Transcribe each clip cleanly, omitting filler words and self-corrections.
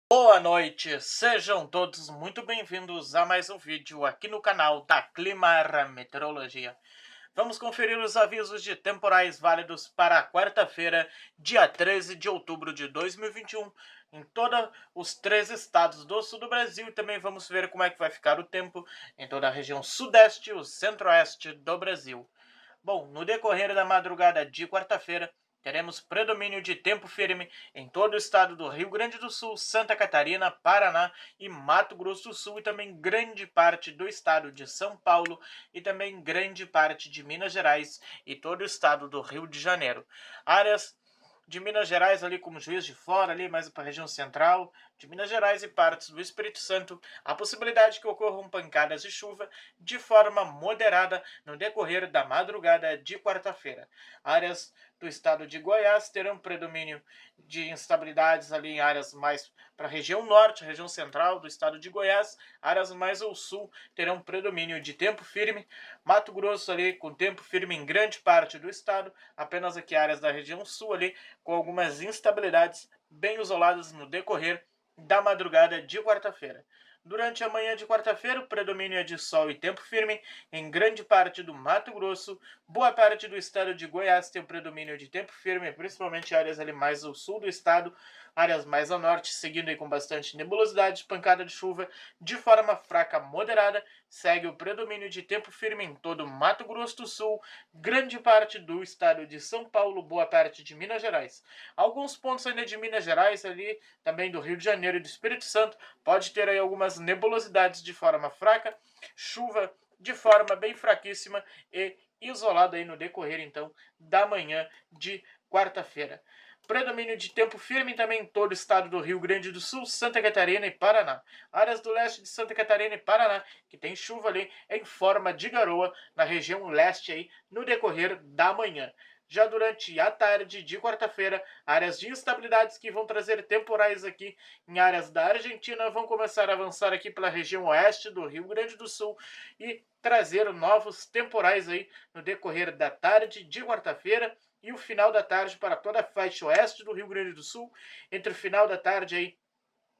Boa noite, sejam todos muito bem-vindos a mais um vídeo aqui no canal da Climar Meteorologia. Vamos conferir os avisos de temporais válidos para quarta-feira, dia 13 de outubro de 2021, em todos os 13 estados do sul do Brasil, e também vamos ver como é que vai ficar o tempo em toda a região sudeste e o centro-oeste do Brasil. Bom, no decorrer da madrugada de quarta-feira, teremos predomínio de tempo firme em todo o estado do Rio Grande do Sul, Santa Catarina, Paraná e Mato Grosso do Sul, e também grande parte do estado de São Paulo e também grande parte de Minas Gerais e todo o estado do Rio de Janeiro. Áreas de Minas Gerais, ali como Juiz de Fora, ali mais para a região central, de Minas Gerais e partes do Espírito Santo, a possibilidade que ocorram pancadas de chuva de forma moderada no decorrer da madrugada de quarta-feira. Áreas do estado de Goiás terão predomínio de instabilidades ali em áreas mais para a região norte, região central do estado de Goiás, áreas mais ao sul terão predomínio de tempo firme. Mato Grosso ali com tempo firme em grande parte do estado, apenas aqui áreas da região sul ali com algumas instabilidades bem isoladas no decorrer da madrugada de quarta-feira. Durante a manhã de quarta-feira, o predomínio é de sol e tempo firme em grande parte do Mato Grosso. Boa parte do estado de Goiás tem o predomínio de tempo firme, principalmente áreas ali mais ao sul do estado, áreas mais ao norte, seguindo aí com bastante nebulosidade, pancada de chuva de forma fraca moderada. Segue o predomínio de tempo firme em todo o Mato Grosso do Sul, grande parte do estado de São Paulo, boa parte de Minas Gerais. Alguns pontos ainda de Minas Gerais ali, também do Rio de Janeiro e do Espírito Santo, pode ter aí algumas nebulosidades de forma fraca, chuva de forma bem fraquíssima e isolada aí no decorrer então da manhã de quarta-feira. Predomínio de tempo firme também em todo o estado do Rio Grande do Sul, Santa Catarina e Paraná. Áreas do leste de Santa Catarina e Paraná, que tem chuva ali em forma de garoa na região leste aí no decorrer da manhã. Já durante a tarde de quarta-feira, áreas de instabilidades que vão trazer temporais aqui em áreas da Argentina vão começar a avançar aqui pela região oeste do Rio Grande do Sul e trazer novos temporais aí no decorrer da tarde de quarta-feira e o final da tarde para toda a faixa oeste do Rio Grande do Sul. Entre o final da tarde aí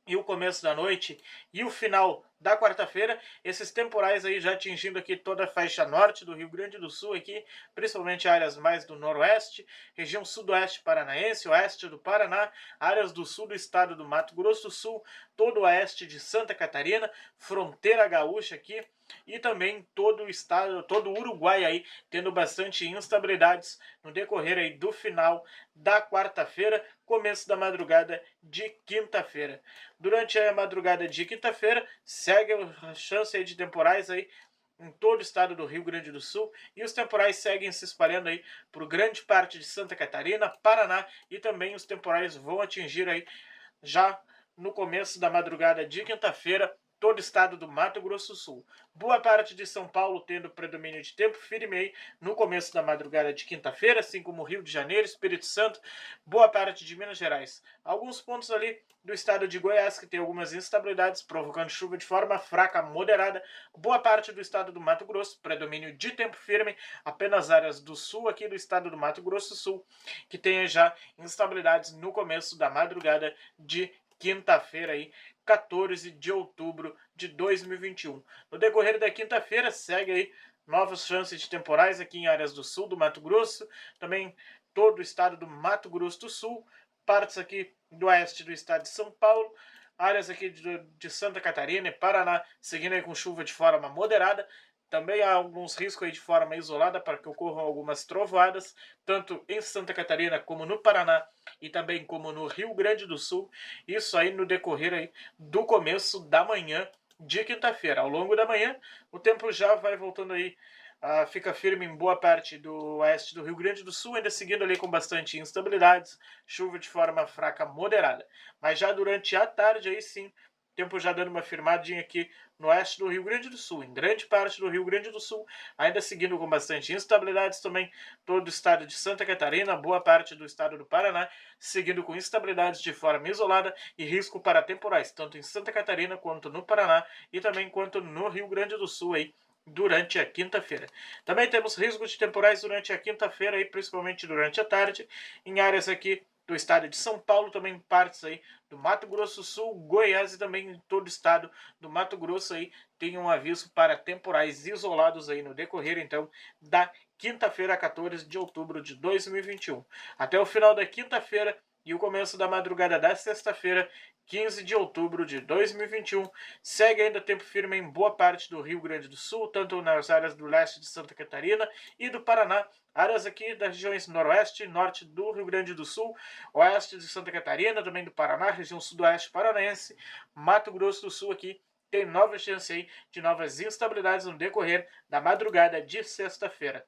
e o começo da noite e o final da quarta-feira, esses temporais aí já atingindo aqui toda a faixa norte do Rio Grande do Sul aqui, principalmente áreas mais do noroeste, região sudoeste paranaense, oeste do Paraná, áreas do sul do estado do Mato Grosso do Sul, todo o oeste de Santa Catarina, fronteira gaúcha aqui, e também todo o estado, todo o Uruguai aí, tendo bastante instabilidades no decorrer aí do final da quarta-feira, começo da madrugada de quinta-feira. Durante a madrugada de quinta-feira, segue a chance aí de temporais aí em todo o estado do Rio Grande do Sul, e os temporais seguem se espalhando aí por grande parte de Santa Catarina, Paraná, e também os temporais vão atingir aí já no começo da madrugada de quinta-feira todo o estado do Mato Grosso do Sul. Boa parte de São Paulo tendo predomínio de tempo firme aí no começo da madrugada de quinta-feira, assim como Rio de Janeiro, Espírito Santo, boa parte de Minas Gerais. Alguns pontos ali do estado de Goiás que tem algumas instabilidades, provocando chuva de forma fraca, moderada. Boa parte do estado do Mato Grosso, predomínio de tempo firme, apenas áreas do sul aqui do estado do Mato Grosso do Sul, que tem já instabilidades no começo da madrugada de quinta-feira aí, 14 de outubro de 2021. No decorrer da quinta-feira, segue aí novas chances de temporais aqui em áreas do sul do Mato Grosso, também todo o estado do Mato Grosso do Sul, partes aqui do oeste do estado de São Paulo, áreas aqui de Santa Catarina e Paraná, seguindo aí com chuva de forma moderada. Também há alguns riscos aí de forma isolada para que ocorram algumas trovoadas, tanto em Santa Catarina como no Paraná e também como no Rio Grande do Sul. Isso aí no decorrer aí do começo da manhã de quinta-feira. Ao longo da manhã, o tempo já vai voltando aí, fica firme em boa parte do oeste do Rio Grande do Sul, ainda seguindo ali com bastante instabilidades, chuva de forma fraca moderada. Mas já durante a tarde aí sim, tempo já dando uma firmadinha aqui no oeste do Rio Grande do Sul, em grande parte do Rio Grande do Sul, ainda seguindo com bastante instabilidades também, todo o estado de Santa Catarina, boa parte do estado do Paraná, seguindo com instabilidades de forma isolada e risco para temporais, tanto em Santa Catarina quanto no Paraná e também quanto no Rio Grande do Sul aí, durante a quinta-feira. Também temos riscos de temporais durante a quinta-feira, principalmente durante a tarde, em áreas aqui do estado de São Paulo, também partes aí do Mato Grosso do Sul, Goiás e também em todo o estado do Mato Grosso aí tem um aviso para temporais isolados aí no decorrer então da quinta-feira, 14 de outubro de 2021. Até o final da quinta-feira e o começo da madrugada da sexta-feira, 15 de outubro de 2021, segue ainda tempo firme em boa parte do Rio Grande do Sul, tanto nas áreas do leste de Santa Catarina e do Paraná, áreas aqui das regiões noroeste e norte do Rio Grande do Sul, oeste de Santa Catarina, também do Paraná, região sudoeste paranaense, Mato Grosso do Sul aqui, tem nova chance aí de novas instabilidades no decorrer da madrugada de sexta-feira.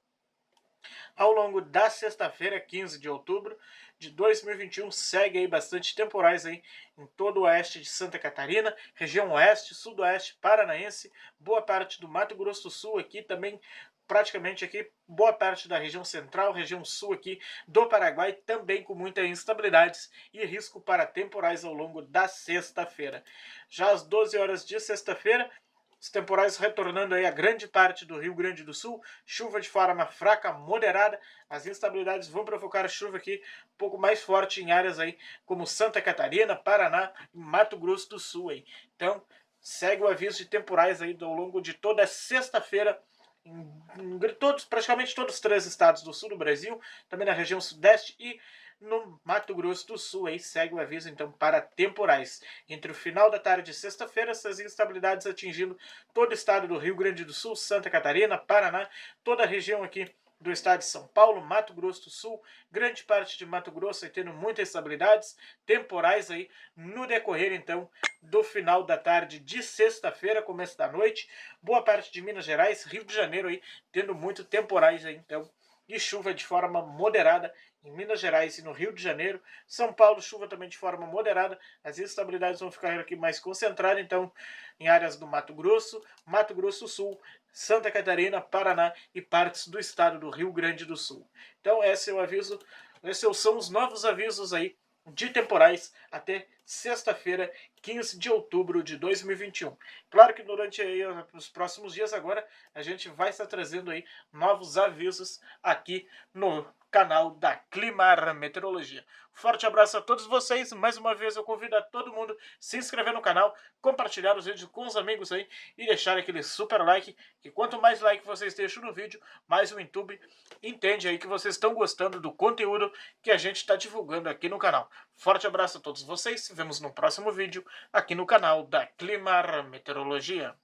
Ao longo da sexta-feira, 15 de outubro de 2021, segue aí bastante temporais aí em todo o oeste de Santa Catarina, região oeste, sudoeste paranaense, boa parte do Mato Grosso do Sul aqui também, praticamente aqui boa parte da região central, região sul aqui do Paraguai, também com muitas instabilidades e risco para temporais ao longo da sexta-feira. Já às 12 horas de sexta-feira, os temporais retornando aí a grande parte do Rio Grande do Sul, chuva de forma fraca, moderada, as instabilidades vão provocar chuva aqui um pouco mais forte em áreas aí como Santa Catarina, Paraná e Mato Grosso do Sul aí. Então, segue o aviso de temporais aí ao longo de toda sexta-feira em praticamente todos os três estados do sul do Brasil, também na região sudeste e no Mato Grosso do Sul. Aí segue o aviso então para temporais. Entre o final da tarde de sexta-feira, essas instabilidades atingindo todo o estado do Rio Grande do Sul, Santa Catarina, Paraná, toda a região aqui do estado de São Paulo, Mato Grosso do Sul, grande parte de Mato Grosso aí tendo muitas instabilidades, temporais aí no decorrer então do final da tarde de sexta-feira, começo da noite, boa parte de Minas Gerais, Rio de Janeiro aí tendo muito temporais aí então e chuva de forma moderada em Minas Gerais e no Rio de Janeiro. São Paulo, chuva também de forma moderada. As instabilidades vão ficar aqui mais concentradas, então, em áreas do Mato Grosso do Sul, Santa Catarina, Paraná e partes do estado do Rio Grande do Sul. Então, esse é o aviso, esses são os novos avisos aí de temporais até sexta-feira, 15 de outubro de 2021. Claro que durante aí os próximos dias agora a gente vai estar trazendo aí novos avisos aqui no canal da Climar Meteorologia. Forte abraço a todos vocês. Mais uma vez eu convido a todo mundo a se inscrever no canal, compartilhar os vídeos com os amigos aí e deixar aquele super like, que quanto mais like vocês deixam no vídeo, mais o YouTube entende aí que vocês estão gostando do conteúdo que a gente está divulgando aqui no canal. Forte abraço a todos vocês. Se vemos no próximo vídeo aqui no canal da Climar Meteorologia.